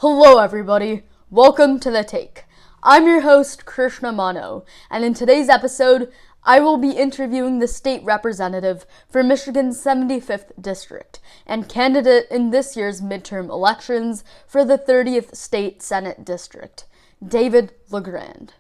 Hello everybody, welcome to The Take. I'm your host, Krishna Mano, and in today's episode, I will be interviewing the state representative for Michigan's 75th district and candidate in this year's midterm elections for the 30th state Senate district, David LaGrand.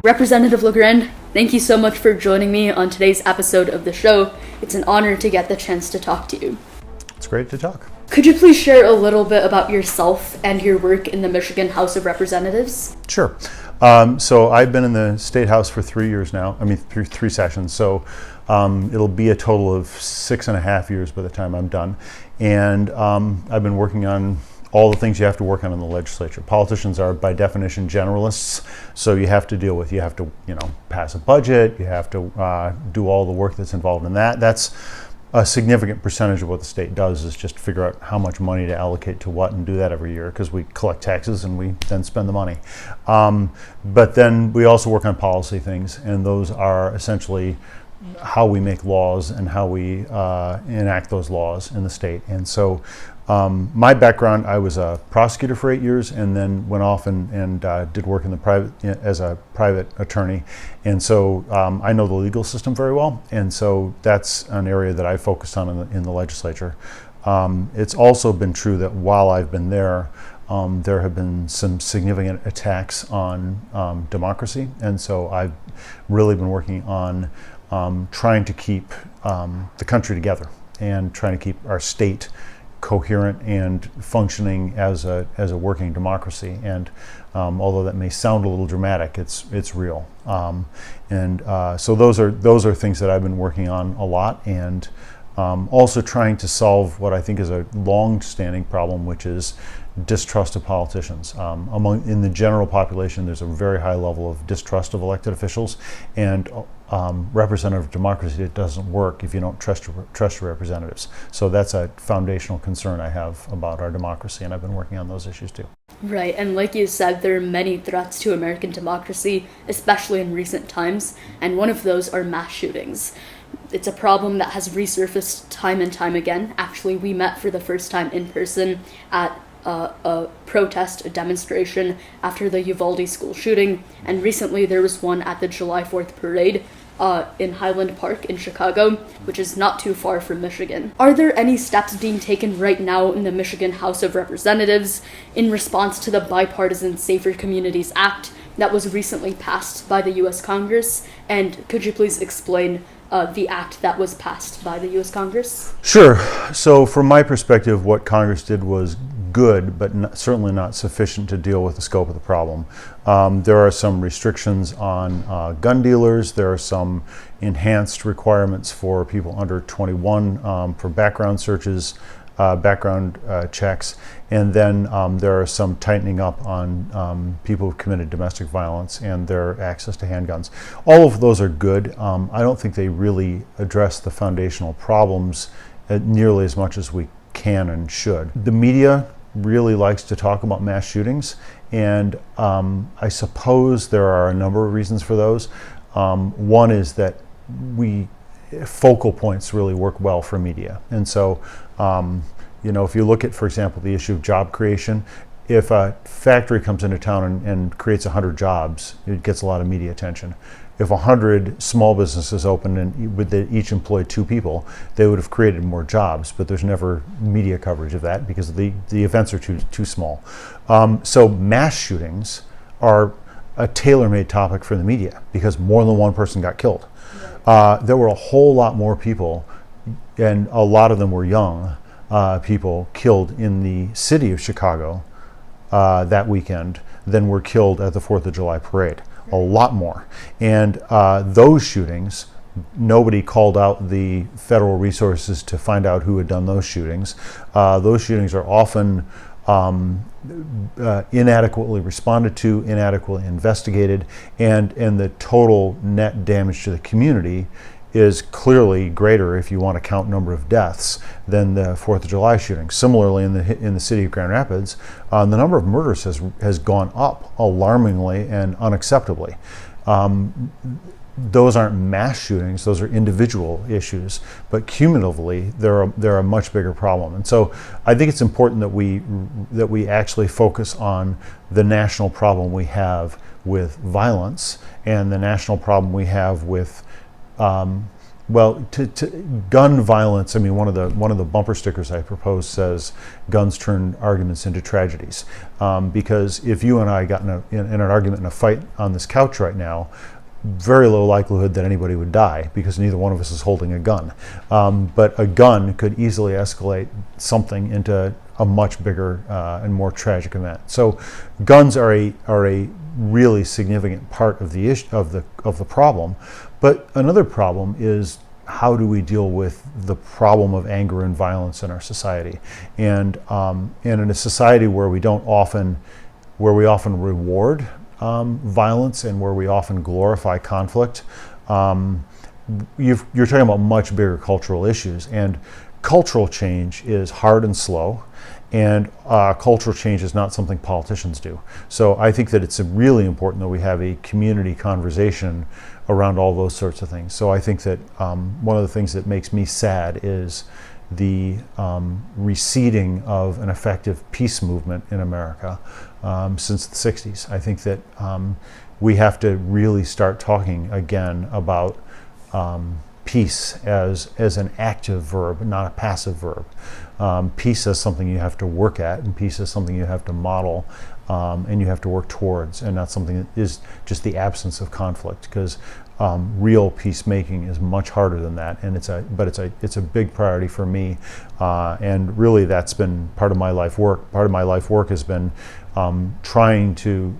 Representative LaGrand, thank you so much for joining me on today's episode of the show. It's an honor to get the chance to talk to you. It's great to talk. Could you please share a little bit about yourself and your work in the Michigan House of Representatives? Sure. So I've been in the State House for 3 years now. Three sessions. So it'll be a total of 6.5 years by the time I'm done. And I've been working on all the things you have to work on in the legislature. Politicians are, by definition, generalists, so you have to pass a budget, you have to do all the work that's involved in that. That's a significant percentage of what the state does, is just figure out how much money to allocate to what and do that every year, because we collect taxes and we then spend the money. But then we also work on policy things, and those are essentially how we make laws and how we enact those laws in the state. And so my background, I was a prosecutor for 8 years and then went off and did work in the private as a private attorney. And so I know the legal system very well. And so that's an area that I focused on in the legislature. It's also been true that while I've been there have been some significant attacks on democracy. And so I've really been working on trying to keep the country together and trying to keep our state coherent and functioning as a working democracy. And although that may sound a little dramatic, it's real. So those are things that I've been working on a lot, and also trying to solve what I think is a long-standing problem, which is distrust of politicians. In the general population, there's a very high level of distrust of elected officials, and representative democracy, it doesn't work if you don't trust your representatives. So that's a foundational concern I have about our democracy, and I've been working on those issues too. Right, and like you said, there are many threats to American democracy, especially in recent times, and one of those are mass shootings. It's a problem that has resurfaced time and time again. Actually, we met for the first time in person at a protest, a demonstration after the Uvalde school shooting, and recently there was one at the July 4th parade in Highland Park in Chicago, which is not too far from Michigan. Are there any steps being taken right now in the Michigan House of Representatives in response to the bipartisan Safer Communities Act that was recently passed by the U.S. Congress? And could you please explain the act that was passed by the U.S. Congress? Sure. So from my perspective, what Congress did was good, but certainly not sufficient to deal with the scope of the problem. There are some restrictions on gun dealers. There are some enhanced requirements for people under 21 for background searches, background checks, and then there are some tightening up on people who've committed domestic violence and their access to handguns. All of those are good. I don't think they really address the foundational problems nearly as much as we can and should. The media really likes to talk about mass shootings, and I suppose there are a number of reasons for those. One is that focal points really work well for media, and so if you look at, for example, the issue of job creation, if a factory comes into town and creates 100 jobs, it gets a lot of media attention. If 100 small businesses opened and they each employed 2 people, they would have created more jobs, but there's never media coverage of that because the events are too small. So mass shootings are a tailor-made topic for the media because more than one person got killed. There were a whole lot more people, and a lot of them were young people, killed in the city of Chicago that weekend than were killed at the 4th of July parade. A lot more. And those shootings, nobody called out the federal resources to find out who had done those shootings. Those shootings are often inadequately responded to, inadequately investigated, and the total net damage to the community is clearly greater, if you want to count number of deaths, than the 4th of July shooting. Similarly, in the city of Grand Rapids, the number of murders has gone up alarmingly and unacceptably. Those aren't mass shootings; those are individual issues. But cumulatively, they're a much bigger problem. And so, I think it's important that we actually focus on the national problem we have with violence and the national problem we have with gun violence. I mean, one of the bumper stickers I proposed says, "Guns turn arguments into tragedies," because if you and I got in an argument, in a fight on this couch right now, very low likelihood that anybody would die because neither one of us is holding a gun. But a gun could easily escalate something into a much bigger and more tragic event. So, guns are a really significant part of the problem. But another problem is, how do we deal with the problem of anger and violence in our society? And in a society where we often reward violence and where we often glorify conflict, you're talking about much bigger cultural issues. And cultural change is hard and slow, and cultural change is not something politicians do. So I think that it's really important that we have a community conversation around all those sorts of things. So I think that one of the things that makes me sad is the receding of an effective peace movement in America since the 60s. I think that we have to really start talking again about peace as an active verb, not a passive verb. Peace is something you have to work at, and peace is something you have to model, and you have to work towards, and not something that is just the absence of conflict. Because real peacemaking is much harder than that, and it's a big priority for me, and really that's been part of my life work. Part of my life work has been trying to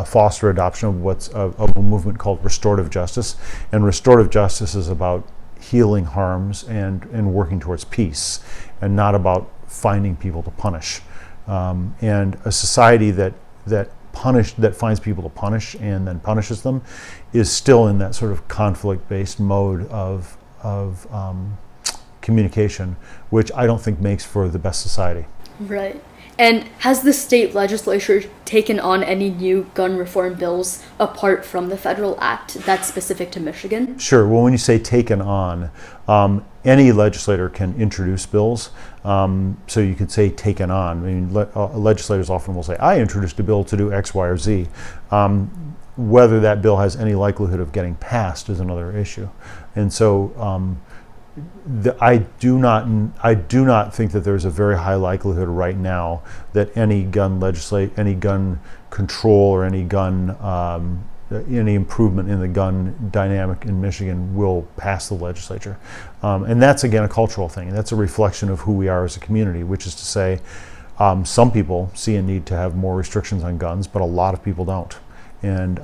foster adoption of a movement called restorative justice, and restorative justice is about healing harms and working towards peace, and not about finding people to punish. And a society that finds people to punish and then punishes them is still in that sort of conflict-based mode of communication, which I don't think makes for the best society. Right. And has the state legislature taken on any new gun reform bills apart from the federal act that's specific to Michigan? Sure. Well, when you say taken on, any legislator can introduce bills. So you could say taken on. I mean, legislators often will say, I introduced a bill to do X, Y, or Z. Whether that bill has any likelihood of getting passed is another issue. And so I do not think that there's a very high likelihood right now that any gun control or any improvement in the gun dynamic in Michigan will pass the legislature. And that's, again, a cultural thing. And that's a reflection of who we are as a community, which is to say, some people see a need to have more restrictions on guns, but a lot of people don't. And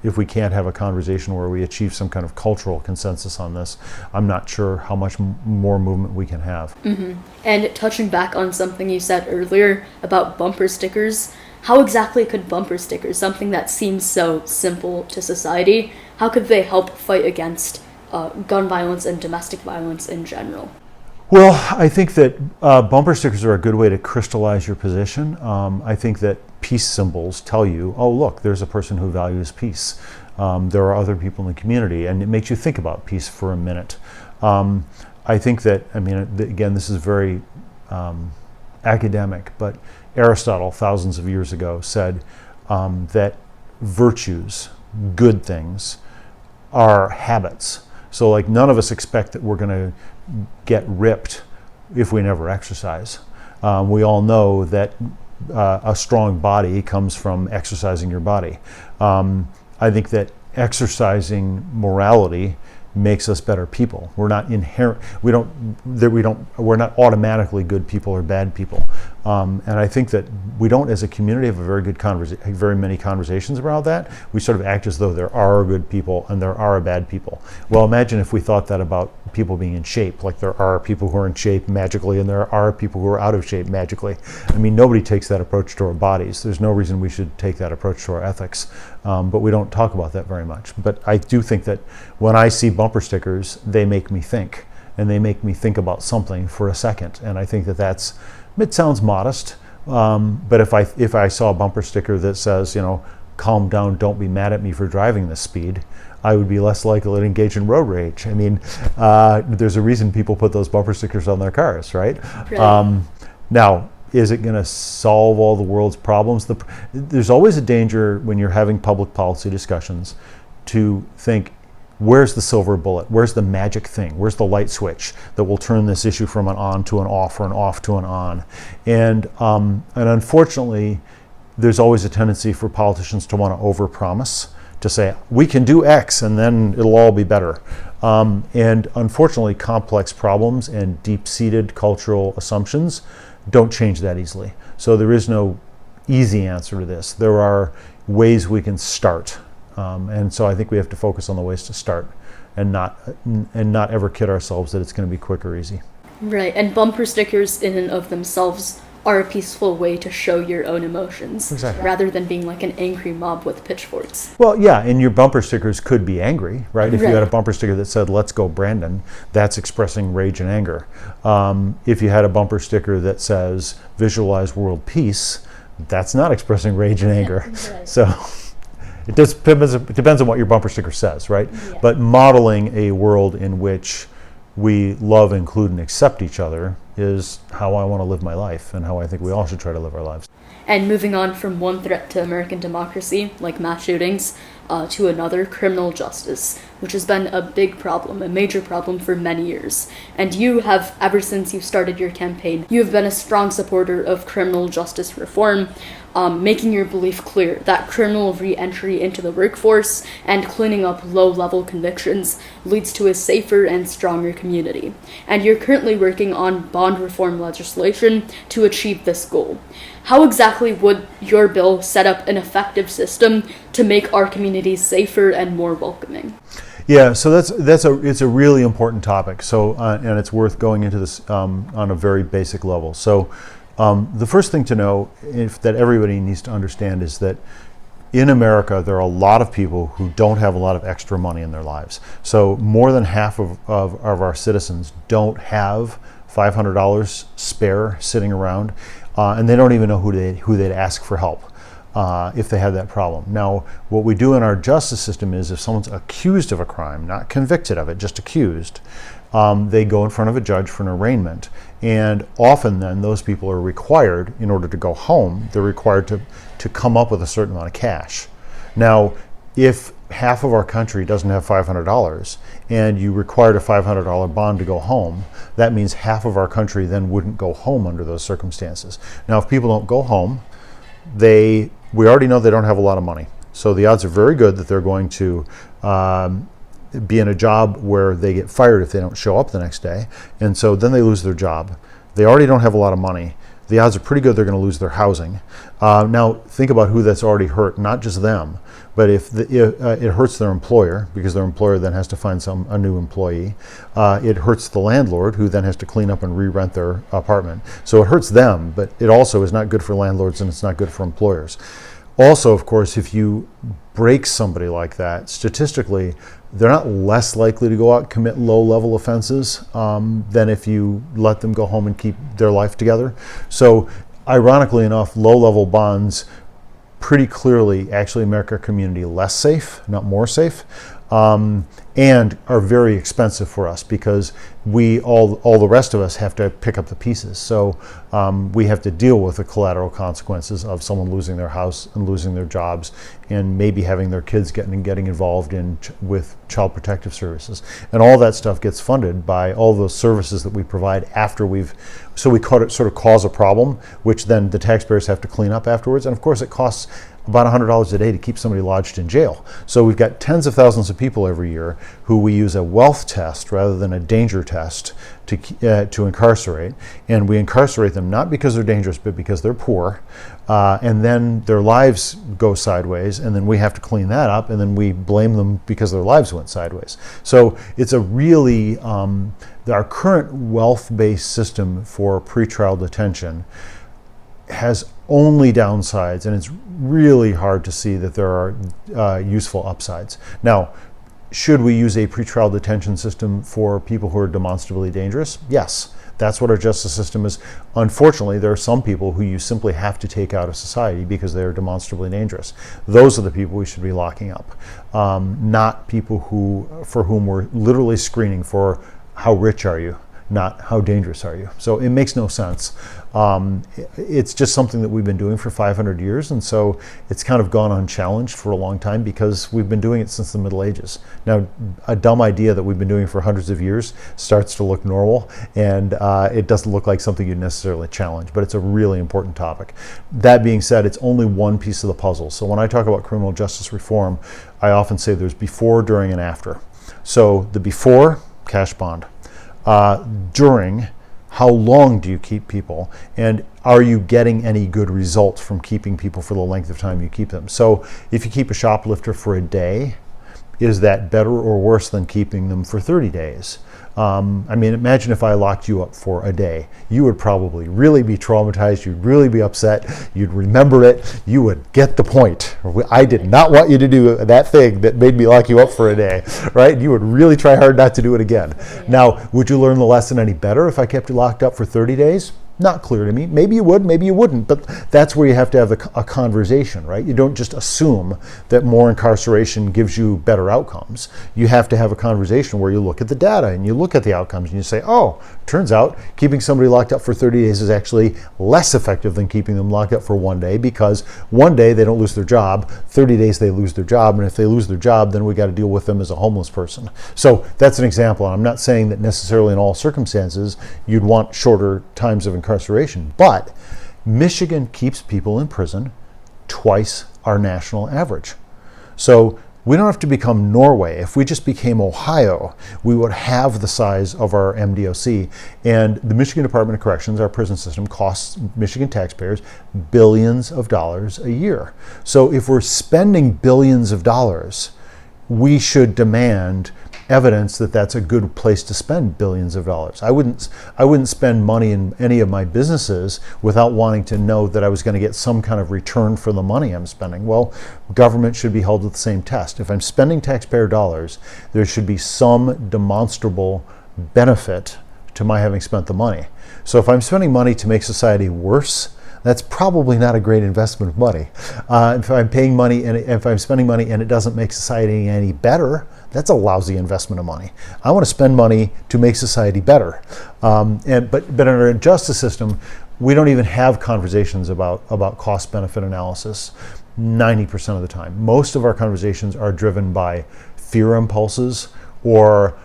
if we can't have a conversation where we achieve some kind of cultural consensus on this, I'm not sure how much more movement we can have. Mm-hmm. And touching back on something you said earlier about bumper stickers, how exactly could bumper stickers, something that seems so simple to society, how could they help fight against gun violence and domestic violence in general? Well, I think that bumper stickers are a good way to crystallize your position. I think that peace symbols tell you, oh, look, there's a person who values peace. There are other people in the community, and it makes you think about peace for a minute. I think that, again, this is very academic, but Aristotle, thousands of years ago, said that virtues, good things, are habits. So, like, none of us expect that we're going to get ripped if we never exercise. We all know that a strong body comes from exercising your body. I think that exercising morality makes us better people. We're not automatically good people or bad people. And I think that we don't, as a community, have a very many conversations around that. We sort of act as though there are good people and there are bad people. Well, imagine if we thought that about people being in shape, like there are people who are in shape magically and there are people who are out of shape magically. I mean, nobody takes that approach to our bodies. There's no reason we should take that approach to our ethics, but we don't talk about that very much. But I do think that when I see bumper stickers, they make me think, and they make me think about something for a second. And I think that it sounds modest, but if I saw a bumper sticker that says, calm down, don't be mad at me for driving this speed, I would be less likely to engage in road rage. I mean, there's a reason people put those bumper stickers on their cars, right? Now, is it going to solve all the world's problems? There's always a danger when you're having public policy discussions to think, where's the silver bullet? Where's the magic thing? Where's the light switch that will turn this issue from an on to an off or an off to an on? And unfortunately, there's always a tendency for politicians to want to overpromise, to say, we can do X and then it'll all be better. And unfortunately, complex problems and deep-seated cultural assumptions don't change that easily. So there is no easy answer to this. There are ways we can start. And so I think we have to focus on the ways to start and not ever kid ourselves that it's going to be quick or easy. Right, and bumper stickers in and of themselves are a peaceful way to show your own emotions, exactly, rather than being like an angry mob with pitchforks. Well, yeah, and your bumper stickers could be angry, right? If you had a bumper sticker that said, "Let's go Brandon," that's expressing rage and anger. If you had a bumper sticker that says, "Visualize world peace," that's not expressing rage and anger. Right. So it depends on what your bumper sticker says, right? Yeah. But modeling a world in which we love, include, and accept each other is how I want to live my life and how I think we all should try to live our lives. And moving on from one threat to American democracy, like mass shootings, to another, criminal justice, which has been a big problem, a major problem for many years. And you have, ever since you started your campaign, you have been a strong supporter of criminal justice reform, making your belief clear that criminal re-entry into the workforce and cleaning up low-level convictions leads to a safer and stronger community. And you're currently working on bond reform legislation to achieve this goal. How exactly would your bill set up an effective system to make our communities safer and more welcoming? Yeah, so it's a really important topic. So and it's worth going into this on a very basic level. So the first thing to know, that everybody needs to understand, is that in America there are a lot of people who don't have a lot of extra money in their lives. So more than half of our citizens don't have $500 spare sitting around, and they don't even know who they'd ask for help if they had that problem. Now, what we do in our justice system is, if someone's accused of a crime, not convicted of it, just accused, they go in front of a judge for an arraignment. And often then those people are required, in order to go home, they're required to come up with a certain amount of cash. Now, if half of our country doesn't have $500 and you required a $500 bond to go home, that means half of our country then wouldn't go home under those circumstances. Now, if people don't go home, we already know they don't have a lot of money. So the odds are very good that they're going to be in a job where they get fired if they don't show up the next day. And so then they lose their job. They already don't have a lot of money. The odds are pretty good they're going to lose their housing. Now, think about who that's already hurt, not just them, but if it hurts their employer, because their employer then has to find a new employee. It hurts the landlord, who then has to clean up and re-rent their apartment. So it hurts them, but it also is not good for landlords, and it's not good for employers. Also, of course, if you break somebody like that, statistically, they're not less likely to go out and commit low-level offenses than if you let them go home and keep their life together. So, ironically enough, low-level bonds pretty clearly actually make our community less safe, not more safe, and are very expensive for us, because all the rest of us have to pick up the pieces. So we have to deal with the collateral consequences of someone losing their house and losing their jobs, and maybe having their kids getting involved with child protective services. And all that stuff gets funded by all those services that we provide after so we sort of cause a problem, which then the taxpayers have to clean up afterwards. And of course it costs about $100 a day to keep somebody lodged in jail. So we've got tens of thousands of people every year who we use a wealth test rather than a danger test to incarcerate. And we incarcerate them not because they're dangerous, but because they're poor. And then their lives go sideways, and then we have to clean that up, and then we blame them because their lives went sideways. So it's a really, our current wealth-based system for pretrial detention has only downsides, and it's really hard to see that there are useful upsides. Now, should we use a pretrial detention system for people who are demonstrably dangerous? Yes, that's what our justice system is. Unfortunately, there are some people who you simply have to take out of society because they are demonstrably dangerous. Those are the people we should be locking up, not people for whom we're literally screening for how rich are you, not how dangerous are you. So it makes no sense. It's just something that we've been doing for 500 years, and so it's kind of gone unchallenged for a long time because we've been doing it since the Middle Ages. Now, a dumb idea that we've been doing for hundreds of years starts to look normal, and it doesn't look like something you'd necessarily challenge, but it's a really important topic. That being said, it's only one piece of the puzzle. So when I talk about criminal justice reform, I often say there's before, during, and after. So the before, cash bond. During, how long do you keep people, and are you getting any good results from keeping people for the length of time you keep them? So if you keep a shoplifter for a day, is that better or worse than keeping them for 30 days? I mean, imagine if I locked you up for a day. You would probably really be traumatized. You'd really be upset. You'd remember it. You would get the point. I did not want you to do that thing that made me lock you up for a day, right? You would really try hard not to do it again. Yeah. Now, would you learn the lesson any better if I kept you locked up for 30 days? Not clear to me. Maybe you would, maybe you wouldn't, but that's where you have to have a conversation, right? You don't just assume that more incarceration gives you better outcomes. You have to have a conversation where you look at the data and you look at the outcomes and you say, oh, turns out keeping somebody locked up for 30 days is actually less effective than keeping them locked up for one day, because one day they don't lose their job, 30 days they lose their job, and if they lose their job, then we got to deal with them as a homeless person. So that's an example. I'm not saying that necessarily in all circumstances you'd want shorter times of incarceration, but Michigan keeps people in prison twice our national average. So we don't have to become Norway. If we just became Ohio, we would have the size of our MDOC. And the Michigan Department of Corrections, our prison system, costs Michigan taxpayers billions of dollars a year. So if we're spending billions of dollars, we should demand evidence that that's a good place to spend billions of dollars. I wouldn't spend money in any of my businesses without wanting to know that I was going to get some kind of return for the money I'm spending. Well, government should be held to the same test. If I'm spending taxpayer dollars, there should be some demonstrable benefit to my having spent the money. So if I'm spending money to make society worse, that's probably not a great investment of money. If I'm paying money and if I'm spending money and it doesn't make society any better, that's a lousy investment of money. I want to spend money to make society better. But in our justice system, we don't even have conversations about cost-benefit analysis 90% of the time. Most of our conversations are driven by fear impulses or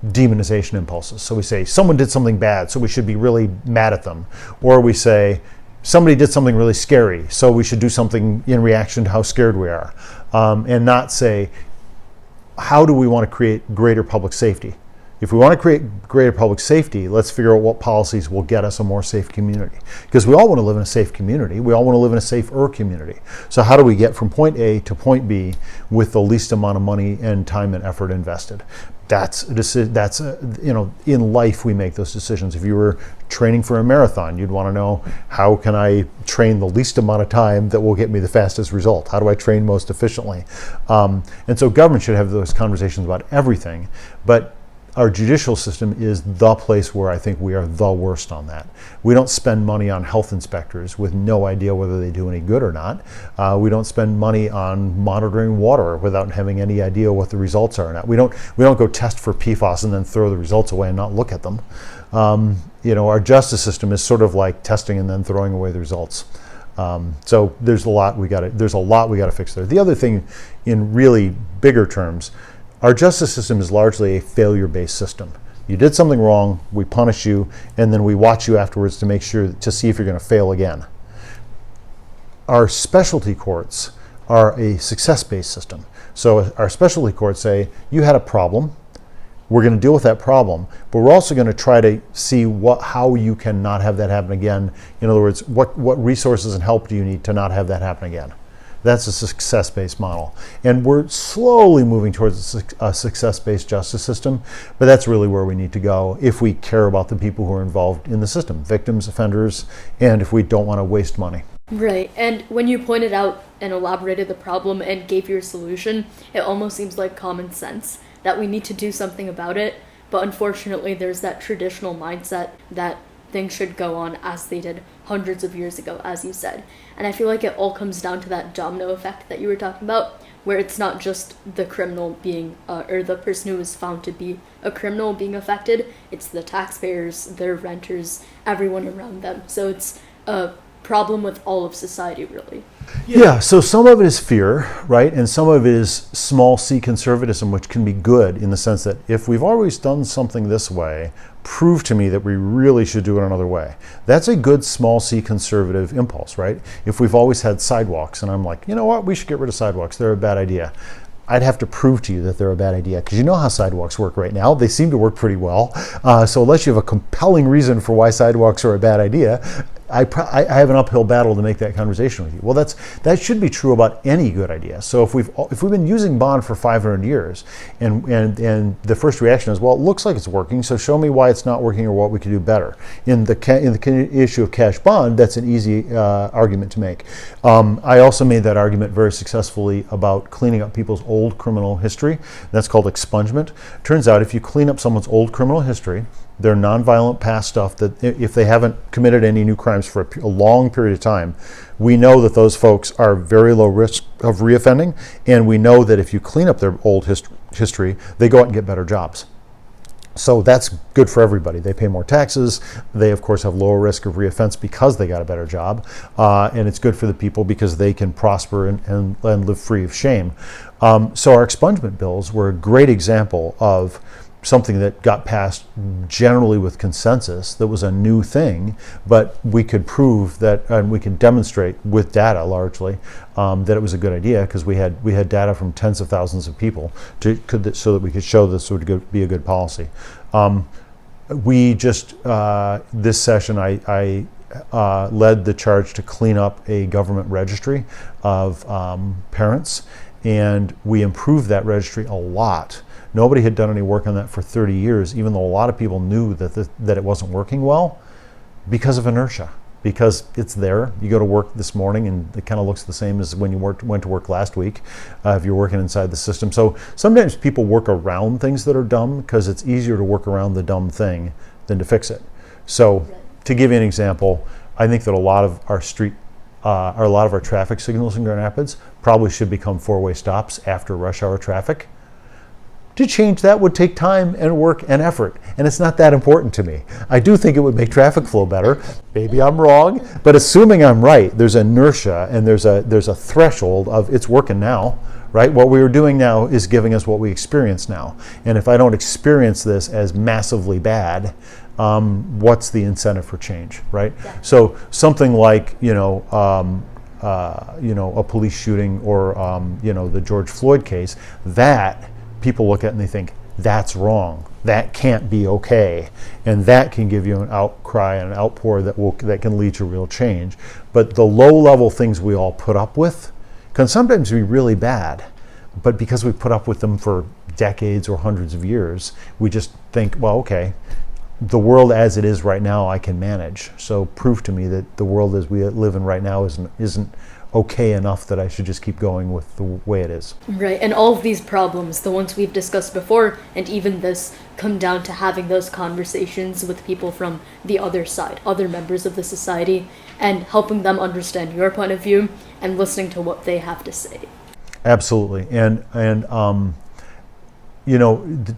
demonization impulses. So we say, someone did something bad, so we should be really mad at them. Or we say, somebody did something really scary, so we should do something in reaction to how scared we are. And not say, how do we want to create greater public safety? If we want to create greater public safety, let's figure out what policies will get us a more safe community. Because we all want to live in a safe community. We all want to live in a safer community. So how do we get from point A to point B with the least amount of money and time and effort invested? In life we make those decisions. If you were training for a marathon, you'd want to know, how can I train the least amount of time that will get me the fastest result? How do I train most efficiently? And so government should have those conversations about everything, but our judicial system is the place where I think we are the worst on that. We don't spend money on health inspectors with no idea whether they do any good or not. We don't spend money on monitoring water without having any idea what the results are or not. We don't go test for PFAS and then throw the results away and not look at them. Our justice system is sort of like testing and then throwing away the results. So there's a lot we got to fix there. The other thing, in really bigger terms, our justice system is largely a failure-based system. You did something wrong, we punish you, and then we watch you afterwards to see if you're going to fail again. our specialty courts are a success-based system. So our specialty courts say, you had a problem, we're going to deal with that problem, but we're also going to try to see how you can not have that happen again. In other words, what resources and help do you need to not have that happen again? That's a success-based model. And we're slowly moving towards a success-based justice system, but that's really where we need to go if we care about the people who are involved in the system, victims, offenders, and if we don't want to waste money. Right, and when you pointed out and elaborated the problem and gave your solution, it almost seems like common sense that we need to do something about it, but unfortunately there's that traditional mindset that things should go on as they did hundreds of years ago, as you said. And I feel like it all comes down to that domino effect that you were talking about, where it's not just the criminal being, or the person who is found to be a criminal being affected, it's the taxpayers, their renters, everyone around them. So it's a problem with all of society, really. Yeah, so some of it is fear, right? And some of it is small c conservatism, which can be good in the sense that if we've always done something this way, prove to me that we really should do it another way. That's a good small c conservative impulse, right? If we've always had sidewalks and I'm like, you know what, we should get rid of sidewalks, they're a bad idea. I'd have to prove to you that they're a bad idea, because you know how sidewalks work right now. They seem to work pretty well. So unless you have a compelling reason for why sidewalks are a bad idea, I have an uphill battle to make that conversation with you. Well, that should be true about any good idea. So if we've been using bond for 500 years, and the first reaction is, well, it looks like it's working, so show me why it's not working or what we could do better. In the issue of cash bond, that's an easy argument to make. I also made that argument very successfully about cleaning up people's old criminal history. That's called expungement. Turns out if you clean up someone's old criminal history, their nonviolent past stuff, that if they haven't committed any new crimes for a long period of time, we know that those folks are very low risk of reoffending, and we know that if you clean up their old history, they go out and get better jobs. So that's good for everybody. They pay more taxes. They, of course, have lower risk of reoffense because they got a better job. And it's good for the people because they can prosper and live free of shame. So our expungement bills were a great example of something that got passed generally with consensus, that was a new thing, but we could prove that, and we can demonstrate with data largely, that it was a good idea, because we had data from tens of thousands of people so that we could show this would be a good policy. We just, this session, I led the charge to clean up a government registry of parents, and we improved that registry a lot. Nobody had done any work on that for 30 years, even though a lot of people knew that it wasn't working well, because of inertia. Because it's there. You go to work this morning and it kind of looks the same as when you went to work last week, if you're working inside the system. So sometimes people work around things that are dumb because it's easier to work around the dumb thing than to fix it. So to give you an example, I think that a lot of our traffic signals in Grand Rapids probably should become four-way stops after rush hour traffic. To change that would take time and work and effort, and it's not that important to me. I do think it would make traffic flow better. Maybe I'm wrong, but assuming I'm right, there's inertia and there's a threshold of it's working now, right? What we are doing now is giving us what we experience now, and if I don't experience this as massively bad, what's the incentive for change, right? Yeah. So something like a police shooting or the George Floyd case, that people look at and they think, that's wrong, that can't be okay, and that can give you an outcry and an outpour that can lead to real change. But the low-level things we all put up with can sometimes be really bad, but because we put up with them for decades or hundreds of years, we just think, well, okay, the world as it is right now I can manage, so prove to me that the world as we live in right now isn't okay enough that I should just keep going with the way it is. Right, and all of these problems, the ones we've discussed before, and even this, come down to having those conversations with people from the other side, other members of the society, and helping them understand your point of view and listening to what they have to say. Absolutely, and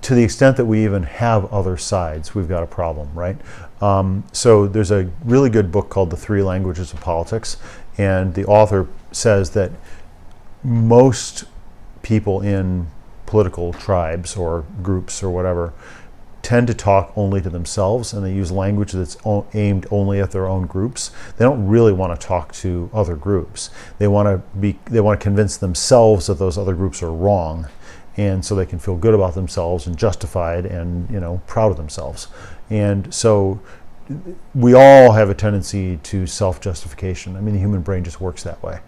to the extent that we even have other sides, we've got a problem, right? So there's a really good book called The Three Languages of Politics, and the author says that most people in political tribes or groups or whatever tend to talk only to themselves, and they use language that's aimed only at their own groups. They don't really want to talk to other groups. They want to convince themselves that those other groups are wrong, and so they can feel good about themselves and justified and proud of themselves. And so we all have a tendency to self-justification. I mean, the human brain just works that way.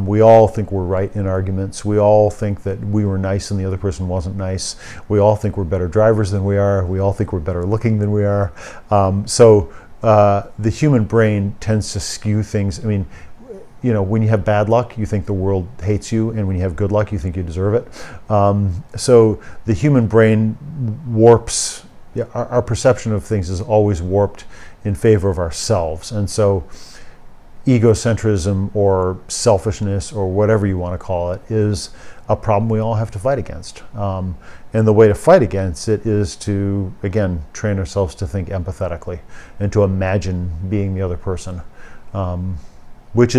We all think we're right in arguments. We all think that we were nice and the other person wasn't nice. We all think we're better drivers than we are. We all think we're better looking than we are. So the human brain tends to skew things. I mean, when you have bad luck, you think the world hates you, and when you have good luck, you think you deserve it. So the human brain warps. Yeah, our perception of things is always warped in favor of ourselves. And so egocentrism or selfishness or whatever you want to call it is a problem we all have to fight against. And the way to fight against it is to, again, train ourselves to think empathetically and to imagine being the other person, which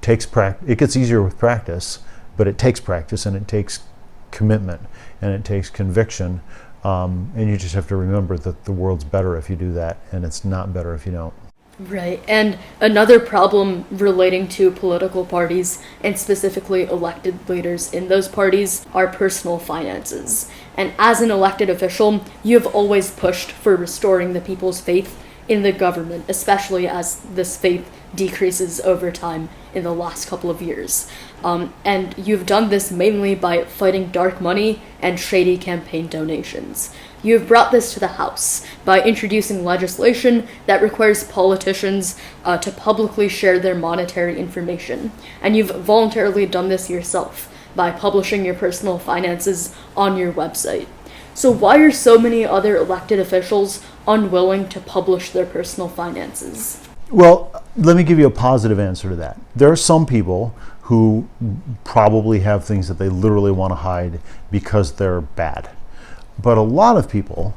takes practice. It gets easier with practice, but it takes practice, and it takes commitment, and it takes conviction. And you just have to remember that the world's better if you do that, and it's not better if you don't. Right. And another problem relating to political parties, and specifically elected leaders in those parties, are personal finances. And as an elected official, you have always pushed for restoring the people's faith in the government, especially as this faith decreases over time in the last couple of years. And you've done this mainly by fighting dark money and shady campaign donations. You have brought this to the House by introducing legislation that requires politicians to publicly share their monetary information. And you've voluntarily done this yourself by publishing your personal finances on your website. So why are so many other elected officials unwilling to publish their personal finances? Well, let me give you a positive answer to that. There are some people who probably have things that they literally want to hide because they're bad. But a lot of people,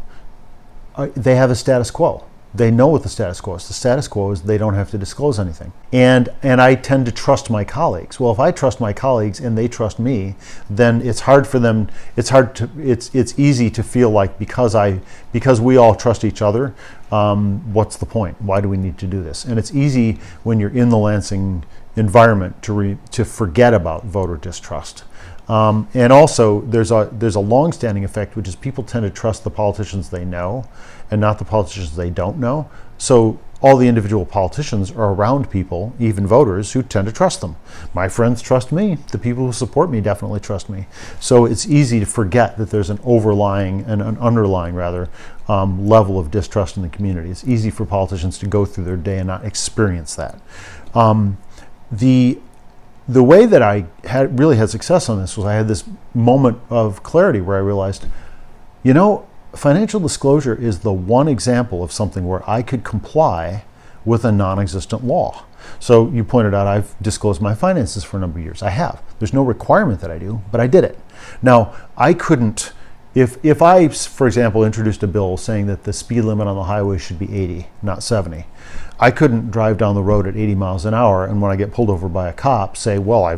they have a status quo. They know what the status quo is. The status quo is they don't have to disclose anything. And I tend to trust my colleagues. Well, if I trust my colleagues and they trust me, then it's hard for them, it's easy to feel like because we all trust each other, what's the point? Why do we need to do this? And it's easy when you're in the Lansing environment to forget about voter distrust. And also, there's a long-standing effect, which is people tend to trust the politicians they know and not the politicians they don't know. So all the individual politicians are around people, even voters, who tend to trust them. My friends trust me. The people who support me definitely trust me. So it's easy to forget that there's an underlying level of distrust in the community. It's easy for politicians to go through their day and not experience that. The way that I really had success on this was I had this moment of clarity where I realized, financial disclosure is the one example of something where I could comply with a non-existent law. So you pointed out I've disclosed my finances for a number of years. I have. There's no requirement that I do, but I did it. Now, I couldn't, if I, for example, introduced a bill saying that the speed limit on the highway should be 80, not 70, I couldn't drive down the road at 80 miles an hour and when I get pulled over by a cop say, well, I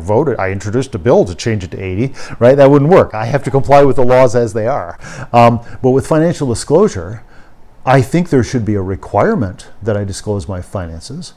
introduced a bill to change it to 80, right? That wouldn't work. I have to comply with the laws as they are. But with financial disclosure, I think there should be a requirement that I disclose my finances.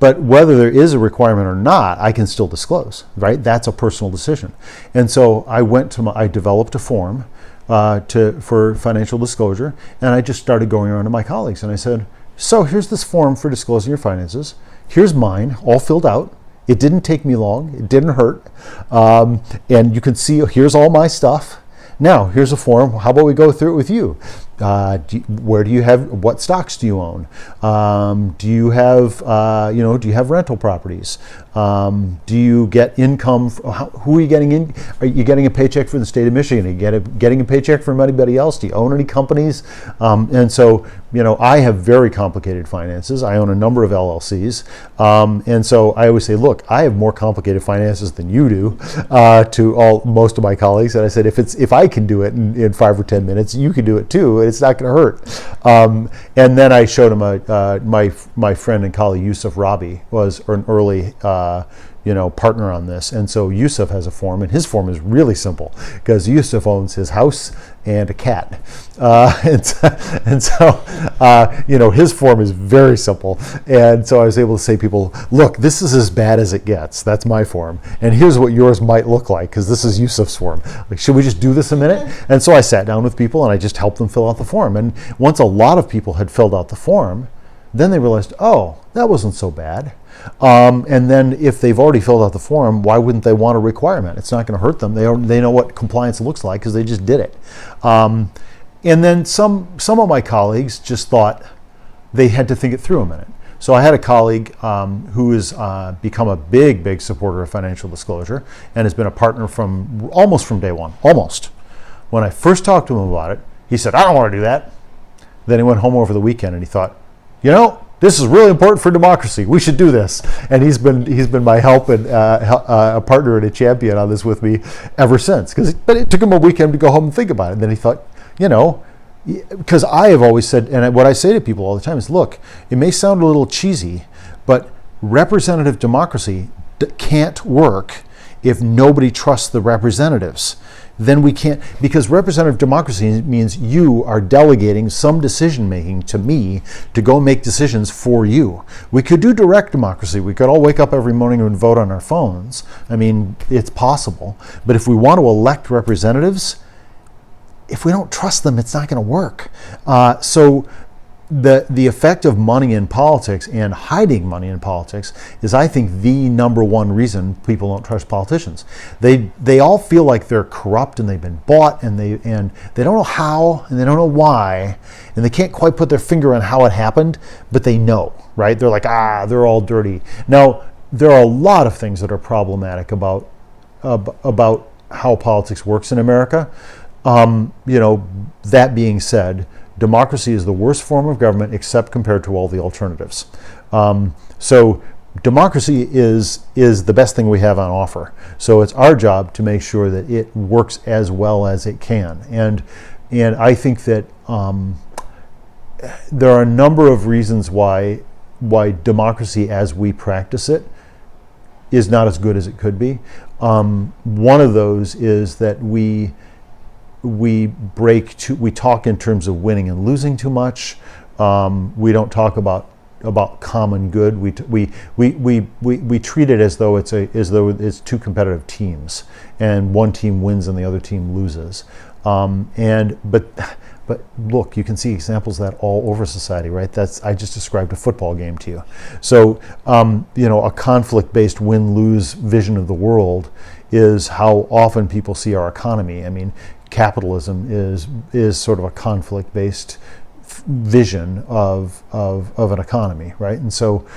But whether there is a requirement or not, I can still disclose, right? That's a personal decision. And so I developed a form for financial disclosure, and I just started going around to my colleagues and I said, so here's this form for disclosing your finances. Here's mine, all filled out. It didn't take me long. It didn't hurt. And you can see, here's all my stuff. Now, here's a form. How about we go through it with you? What stocks do you own? Do you have rental properties? Do you get income? Who are you getting in? Are you getting a paycheck from the state of Michigan? Are you getting a paycheck from anybody else? Do you own any companies? And so, I have very complicated finances. I own a number of LLCs. And so I always say, look, I have more complicated finances than you do, to most of my colleagues. And I said, if I can do it in 5 or 10 minutes, you can do it too. It's not going to hurt. And then I showed him my friend and colleague Yusuf Rabi was an early partner on this. And so Yusuf has a form, and his form is really simple because Yusuf owns his house and a cat. And so his form is very simple. And so I was able to say to people, look, this is as bad as it gets. That's my form. And here's what yours might look like, because this is Yusuf's form. Like, should we just do this a minute? And so I sat down with people and I just helped them fill out the form. And once a lot of people had filled out the form, then they realized, oh, that wasn't so bad. And then if they've already filled out the form, why wouldn't they want a requirement? It's not going to hurt them. They know what compliance looks like because they just did it. And then some of my colleagues just thought they had to think it through a minute. So I had a colleague who has become a big supporter of financial disclosure and has been a partner almost from day one, almost. When I first talked to him about it, he said, I don't want to do that. Then he went home over the weekend and he thought, this is really important for democracy. We should do this. And he's been my help and a partner and a champion on this with me ever since. But it took him a weekend to go home and think about it. And then he thought, because I have always said, and what I say to people all the time is, look, it may sound a little cheesy, but representative democracy can't work if nobody trusts the representatives. Then we can't, because representative democracy means you are delegating some decision making to me to go make decisions for you. We could do direct democracy. We could all wake up every morning and vote on our phones. I mean, it's possible. But if we want to elect representatives, if we don't trust them, it's not going to work. So the effect of money in politics and hiding money in politics is, I think, the number one reason people don't trust politicians. They all feel like they're corrupt and they've been bought, and they don't know how and they don't know why, and they can't quite put their finger on how it happened, but they know, right? They're like, they're all dirty. Now, there are a lot of things that are problematic about how politics works in America. That being said, democracy is the worst form of government except compared to all the alternatives. So democracy is the best thing we have on offer. So it's our job to make sure that it works as well as it can. And I think that there are a number of reasons why democracy as we practice it is not as good as it could be. One of those is that we talk in terms of winning and losing too much. We don't talk about common good. We treat it as though it's two competitive teams, and one team wins and the other team loses. But look, you can see examples of that all over society, right? I just described a football game to you. So a conflict-based win-lose vision of the world is how often people see our economy. I mean, capitalism is sort of a conflict-based vision of an economy, right? And so,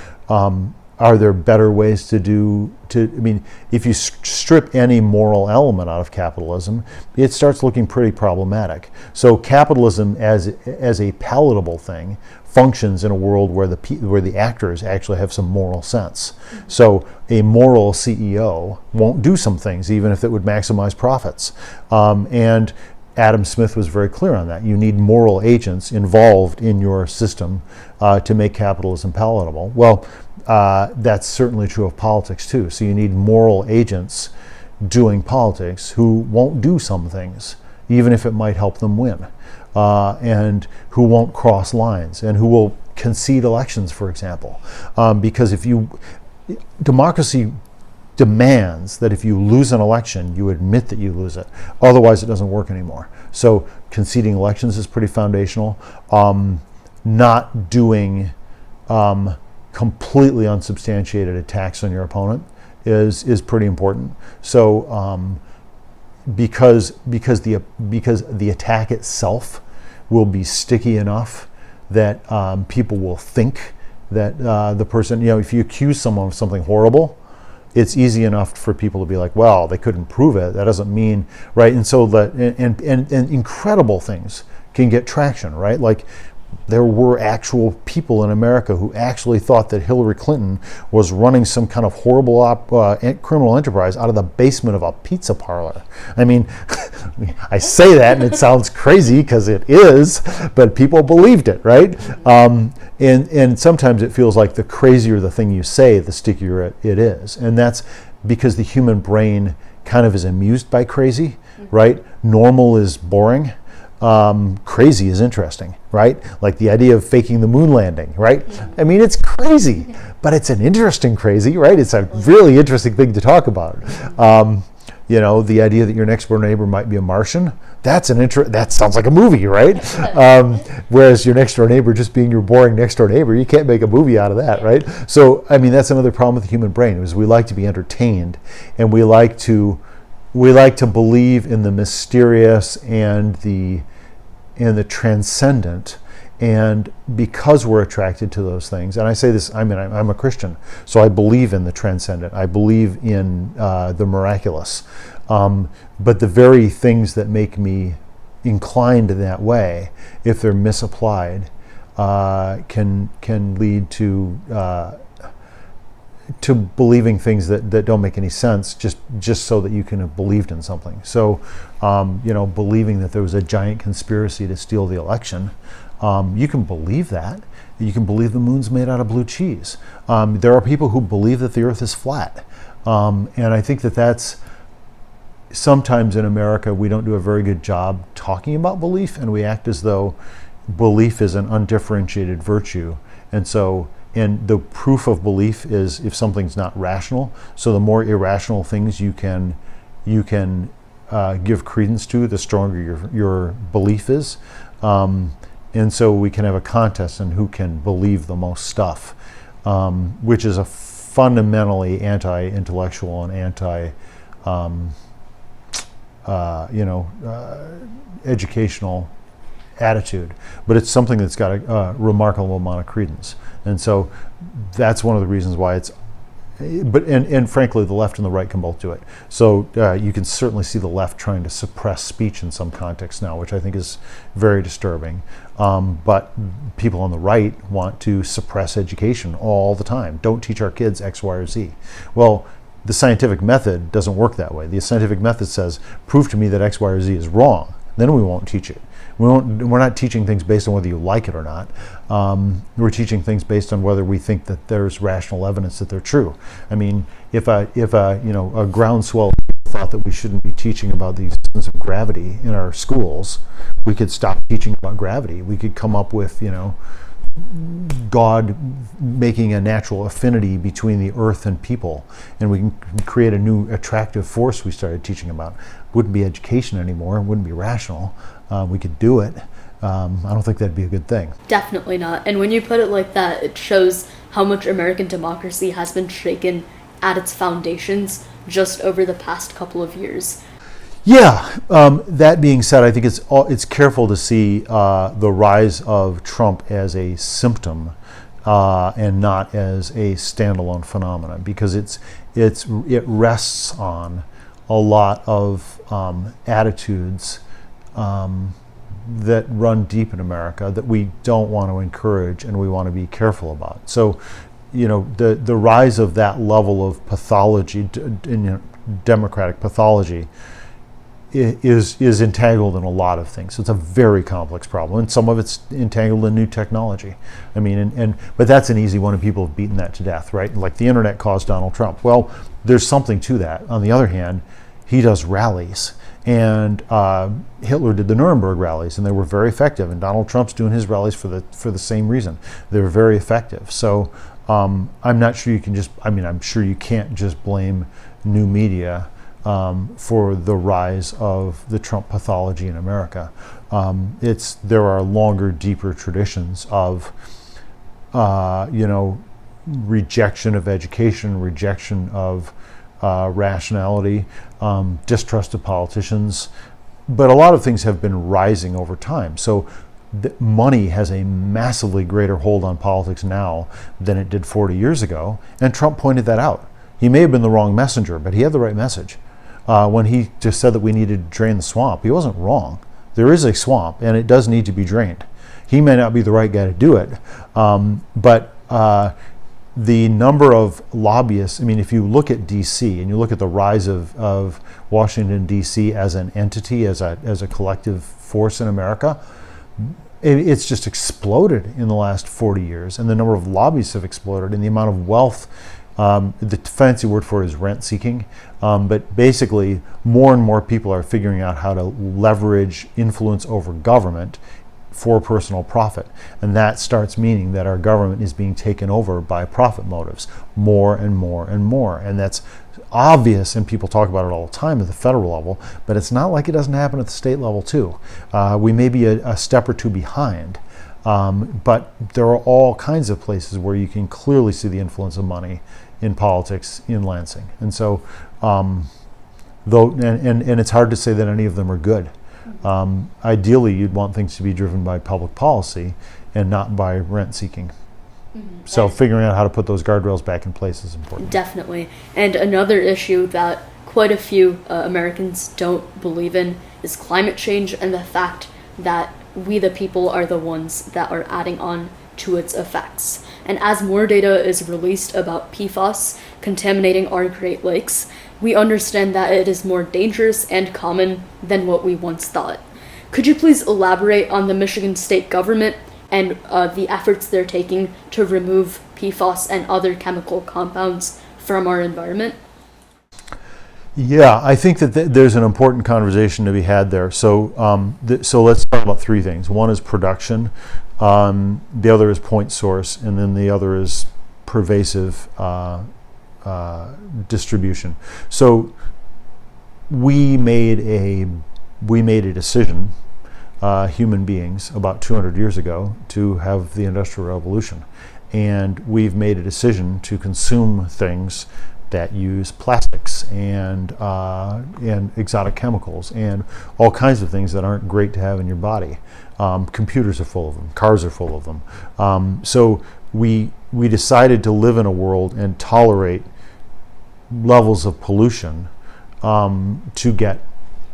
are there better ways if you strip any moral element out of capitalism, it starts looking pretty problematic. So capitalism as a palatable thing functions in a world where the actors actually have some moral sense. So a moral CEO won't do some things even if it would maximize profits. And Adam Smith was very clear on that. You need moral agents involved in your system to make capitalism palatable. Well, that's certainly true of politics too. So you need moral agents doing politics who won't do some things, even if it might help them win, and who won't cross lines, and who will concede elections, for example. Because democracy demands that if you lose an election, you admit that you lose it. Otherwise, it doesn't work anymore. So conceding elections is pretty foundational. Not doing completely unsubstantiated attacks on your opponent is pretty important. So because the attack itself will be sticky enough that people will think that the person, if you accuse someone of something horrible, it's easy enough for people to be like, well, they couldn't prove it. That doesn't mean, right? And so and incredible things can get traction, right? Like there were actual people in America who actually thought that Hillary Clinton was running some kind of horrible criminal enterprise out of the basement of a pizza parlor. I mean, I say that and it sounds crazy because it is, but people believed it, right? And sometimes it feels like the crazier the thing you say, the stickier it is. And that's because the human brain kind of is amused by crazy, right? Normal is boring. Crazy is interesting, right? Like the idea of faking the moon landing, right? I mean, it's crazy, but it's an interesting crazy, right? It's a really interesting thing to talk about. The idea that your next door neighbor might be a Martian, that sounds like a movie, right? Whereas your next door neighbor just being your boring next door neighbor, you can't make a movie out of that, right? So, I mean, that's another problem with the human brain, is we like to be entertained, and we like to believe in the mysterious and the transcendent. And because we're attracted to those things, and I say this, I'm a Christian, so I believe in the transcendent. I believe in the miraculous. But the very things that make me inclined in that way, if they're misapplied, can lead to believing things that don't make any sense, just so that you can have believed in something. So, believing that there was a giant conspiracy to steal the election, you can believe that. You can believe the moon's made out of blue cheese. There are people who believe that the earth is flat. And I think that's sometimes in America, we don't do a very good job talking about belief, and we act as though belief is an undifferentiated virtue. And the proof of belief is if something's not rational. So the more irrational things you can give credence to, the stronger your belief is. And so we can have a contest in who can believe the most stuff, which is a fundamentally anti-intellectual and educational attitude. But it's something that's got a remarkable amount of credence. And so that's one of the reasons why and frankly, the left and the right can both do it. So you can certainly see the left trying to suppress speech in some contexts now, which I think is very disturbing. But people on the right want to suppress education all the time. Don't teach our kids X, Y, or Z. Well, the scientific method doesn't work that way. The scientific method says, prove to me that X, Y, or Z is wrong. Then we won't teach it. We're not teaching things based on whether you like it or not. We're teaching things based on whether we think that there's rational evidence that they're true. I mean, if a groundswell thought that we shouldn't be teaching about the existence of gravity in our schools, we could stop teaching about gravity. We could come up with, God making a natural affinity between the earth and people, and we can create a new attractive force we started teaching about. Wouldn't be education anymore, it wouldn't be rational. We could do it. I don't think that'd be a good thing. Definitely not. And when you put it like that, it shows how much American democracy has been shaken at its foundations just over the past couple of years. Yeah. That being said, I think it's careful to see the rise of Trump as a symptom and not as a standalone phenomenon, because it rests on a lot of attitudes that run deep in America that we don't want to encourage and we want to be careful about. So, the rise of that level of pathology, democratic pathology, is entangled in a lot of things. It's a very complex problem, and some of it's entangled in new technology. I mean, but that's an easy one, and people have beaten that to death, right? Like the internet caused Donald Trump. Well, there's something to that. On the other hand, he does rallies, and Hitler did the Nuremberg rallies, and they were very effective. And Donald Trump's doing his rallies for the same reason. They were very effective. So I'm not sure you can I'm sure you can't just blame new media for the rise of the Trump pathology in America. There are longer, deeper traditions of, rejection of education, rejection of rationality, distrust of politicians. But a lot of things have been rising over time. So money has a massively greater hold on politics now than it did 40 years ago. And Trump pointed that out. He may have been the wrong messenger, but he had the right message. When he just said that we needed to drain the swamp, he wasn't wrong. There is a swamp, and it does need to be drained. He may not be the right guy to do it, but the number of lobbyists, I mean, if you look at D.C. and you look at the rise of Washington, D.C. as an entity, as a collective force in America, it's just exploded in the last 40 years, and the number of lobbyists have exploded, and the amount of wealth. The fancy word for it is rent seeking, but basically more and more people are figuring out how to leverage influence over government for personal profit, and that starts meaning that our government is being taken over by profit motives more and more and more, and that's obvious, and people talk about it all the time at the federal level, but it's not like it doesn't happen at the state level too. We may be a step or two behind, but there are all kinds of places where you can clearly see the influence of money in politics in Lansing. And so, though, and it's hard to say that any of them are good. Ideally, you'd want things to be driven by public policy and not by rent seeking. So figuring out how to put those guardrails back in place is important. Definitely. And another issue that quite a few Americans don't believe in is climate change, and the fact that we the people are the ones that are adding on to its effects. And as more data is released about PFAS contaminating our Great Lakes, we understand that it is more dangerous and common than what we once thought. Could you please elaborate on the Michigan state government and the efforts they're taking to remove PFAS and other chemical compounds from our environment? Yeah, I think that there's an important conversation to be had there. So, so let's talk about three things. One is production, the other is point source, and then the other is pervasive distribution. So, we made a decision, human beings, about 200 years ago, to have the Industrial Revolution, and we've made a decision to consume things that use plastics and exotic chemicals and all kinds of things that aren't great to have in your body. Computers are full of them. Cars are full of them. So we decided to live in a world and tolerate levels of pollution to get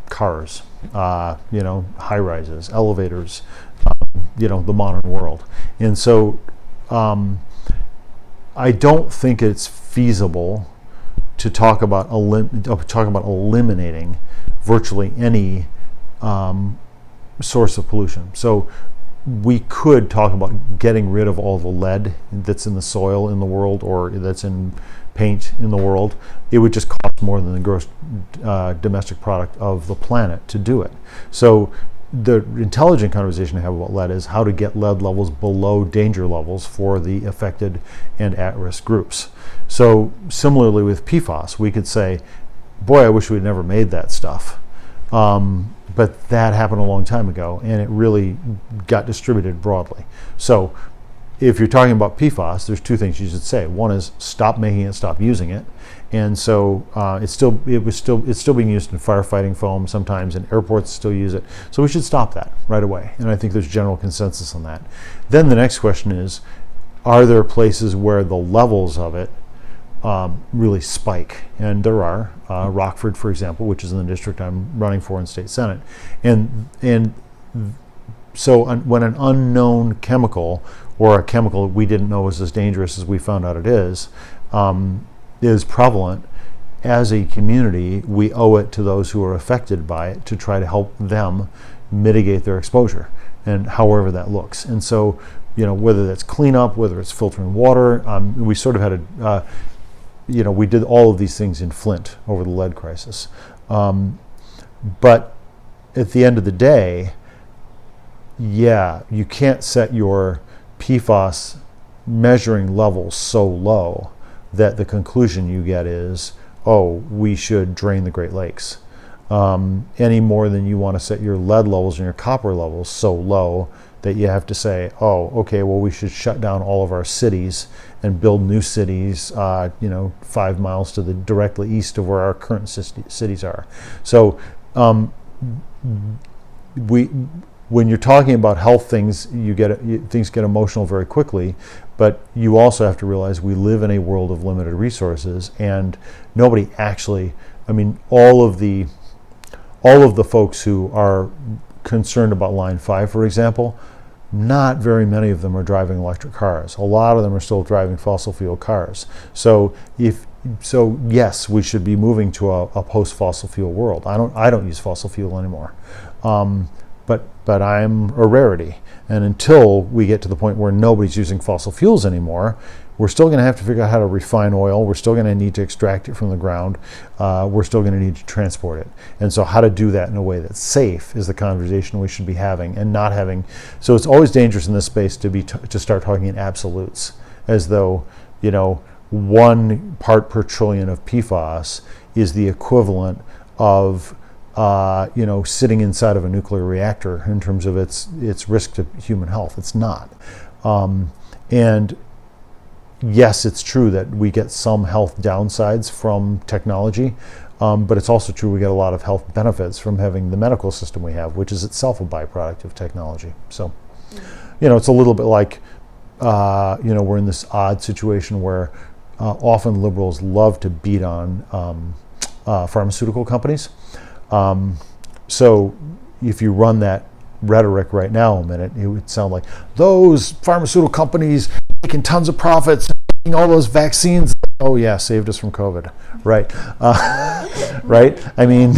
cars, high rises, elevators, the modern world. And so I don't think it's feasible to talk about eliminating virtually any source of pollution. So we could talk about getting rid of all the lead that's in the soil in the world or that's in paint in the world. It would just cost more than the gross domestic product of the planet to do it. So the intelligent conversation to have about lead is how to get lead levels below danger levels for the affected and at-risk groups. So similarly with PFAS, we could say, boy, I wish we'd never made that stuff. But that happened a long time ago, and it really got distributed broadly. So if you're talking about PFAS, there's two things you should say. One is stop making it, stop using it. And so it's still being used in firefighting foam sometimes, and airports still use it. So we should stop that right away. And I think there's general consensus on that. Then the next question is, are there places where the levels of it really spike? And there are. Rockford, for example, which is in the district I'm running for in state senate. And so when an unknown chemical, or a chemical we didn't know was as dangerous as we found out it is prevalent, as a community, we owe it to those who are affected by it to try to help them mitigate their exposure, and however that looks. And so, whether that's cleanup, whether it's filtering water, we sort of had we did all of these things in Flint over the lead crisis. But at the end of the day, you can't set your PFAS measuring levels so low that the conclusion you get is, we should drain the Great Lakes. Any more than you want to set your lead levels and your copper levels so low that you have to say, we should shut down all of our cities and build new cities, 5 miles to the directly east of where our current cities are. So when you're talking about health things, things get emotional very quickly, but you also have to realize we live in a world of limited resources, and nobody actually, all of the folks who are concerned about Line 5, for example, not very many of them are driving electric cars. A lot of them are still driving fossil fuel cars. So yes, we should be moving to a post-fossil fuel world. I don't use fossil fuel anymore, but I'm a rarity. And until we get to the point where nobody's using fossil fuels anymore, we're still going to have to figure out how to refine oil. We're still going to need to extract it from the ground. We're still going to need to transport it. And so how to do that in a way that's safe is the conversation we should be having, and not having. So it's always dangerous in this space to start talking in absolutes, as though, 1 part per trillion of PFAS is the equivalent of sitting inside of a nuclear reactor in terms of its risk to human health. It's not. And yes, it's true that we get some health downsides from technology, but it's also true we get a lot of health benefits from having the medical system we have, which is itself a byproduct of technology. So, it's a little bit like, we're in this odd situation where often liberals love to beat on pharmaceutical companies. So if you run that rhetoric right now a minute, it would sound like those pharmaceutical companies making tons of profits, making all those vaccines. Oh yeah, saved us from COVID, right? Right? I mean,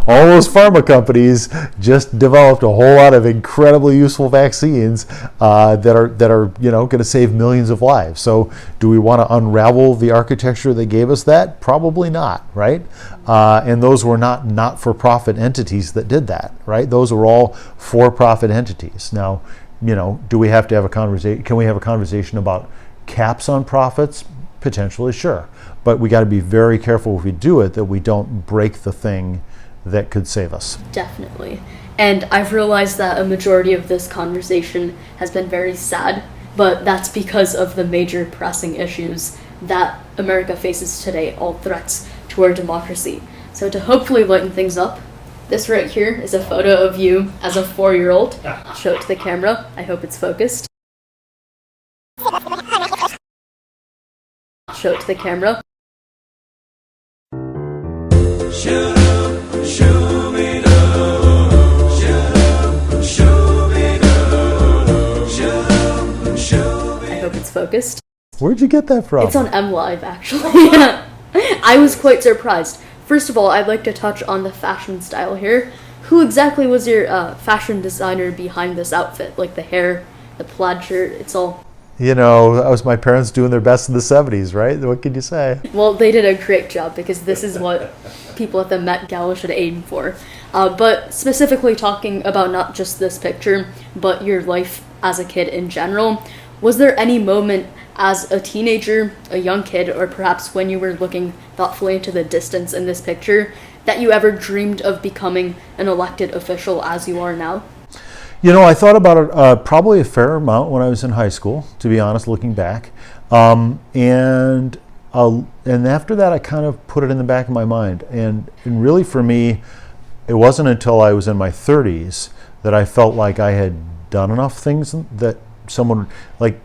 all those pharma companies just developed a whole lot of incredibly useful vaccines that are going to save millions of lives. So, do we want to unravel the architecture that gave us that? Probably not, right? And those were not for-profit entities that did that, right? Those were all for-profit entities. Now, do we have to have a conversation? Can we have a conversation about caps on profits? Potentially, sure. But we got to be very careful if we do it that we don't break the thing that could save us. Definitely. And I've realized that a majority of this conversation has been very sad, but that's because of the major pressing issues that America faces today, all threats to our democracy. So to hopefully lighten things up, this right here is a photo of you as a 4-year-old. Show it to the camera. I hope it's focused. Show it to the camera. I hope it's focused. Where'd you get that from? It's on MLive, actually. I was quite surprised. First of all, I'd like to touch on the fashion style here. Who exactly was your fashion designer behind this outfit? Like the hair, the plaid shirt, it's all... That was my parents doing their best in the 70s, right? What could you say? Well, they did a great job, because this is what people at the Met Gala should aim for. But specifically talking about not just this picture, but your life as a kid in general, was there any moment as a teenager, a young kid, or perhaps when you were looking thoughtfully into the distance in this picture, that you ever dreamed of becoming an elected official as you are now? I thought about it probably a fair amount when I was in high school, to be honest, looking back. And after that, I kind of put it in the back of my mind. And really for me, it wasn't until I was in my 30s that I felt like I had done enough things that someone, like,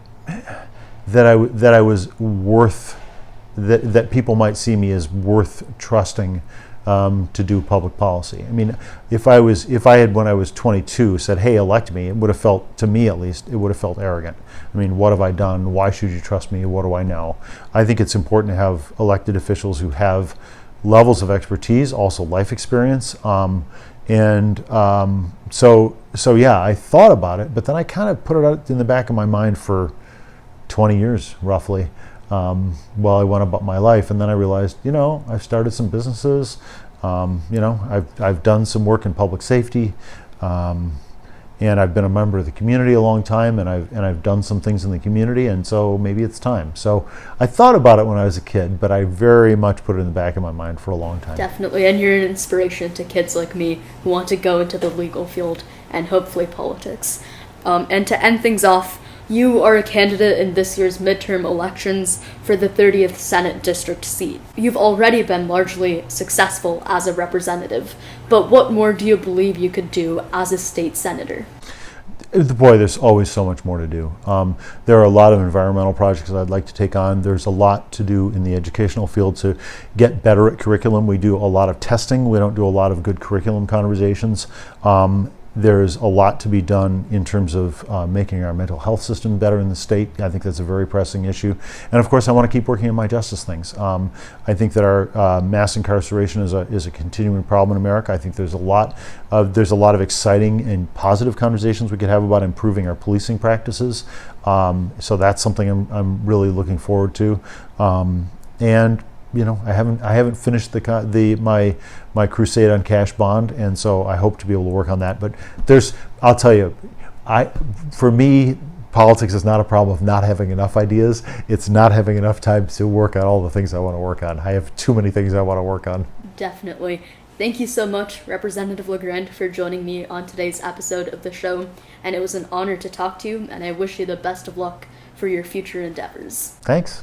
that I was worth, that people might see me as worth trusting to do public policy. I mean, if I had, when I was 22, said, hey, elect me, it would have felt, to me at least, it would have felt arrogant. I mean, what have I done? Why should you trust me? What do I know? I think it's important to have elected officials who have levels of expertise, also life experience. So yeah, I thought about it, but then I kind of put it out in the back of my mind for 20 years, roughly. While I went about my life, and then I realized, I've started some businesses, I've done some work in public safety, and I've been a member of the community a long time, and I've done some things in the community, and so maybe it's time. So I thought about it when I was a kid, but I very much put it in the back of my mind for a long time. Definitely, and you're an inspiration to kids like me who want to go into the legal field and hopefully politics. And to end things off, you are a candidate in this year's midterm elections for the 30th Senate District seat. You've already been largely successful as a representative, but what more do you believe you could do as a state senator? Boy, there's always so much more to do. There are a lot of environmental projects that I'd like to take on. There's a lot to do in the educational field to get better at curriculum. We do a lot of testing. We don't do a lot of good curriculum conversations. there's a lot to be done in terms of making our mental health system better in the state. I think that's a very pressing issue. And of course, I want to keep working on my justice things. I think that our mass incarceration is a continuing problem in America. I think there's a lot of exciting and positive conversations we could have about improving our policing practices. So that's something I'm really looking forward to. And I haven't finished my crusade on cash bond, and so I hope to be able to work on that. But I'll tell you, for me, politics is not a problem of not having enough ideas. It's not having enough time to work on all the things I want to work on. I have too many things I want to work on. Definitely. Thank you so much, Representative LaGrand, for joining me on today's episode of the show. And it was an honor to talk to you, and I wish you the best of luck for your future endeavors. Thanks.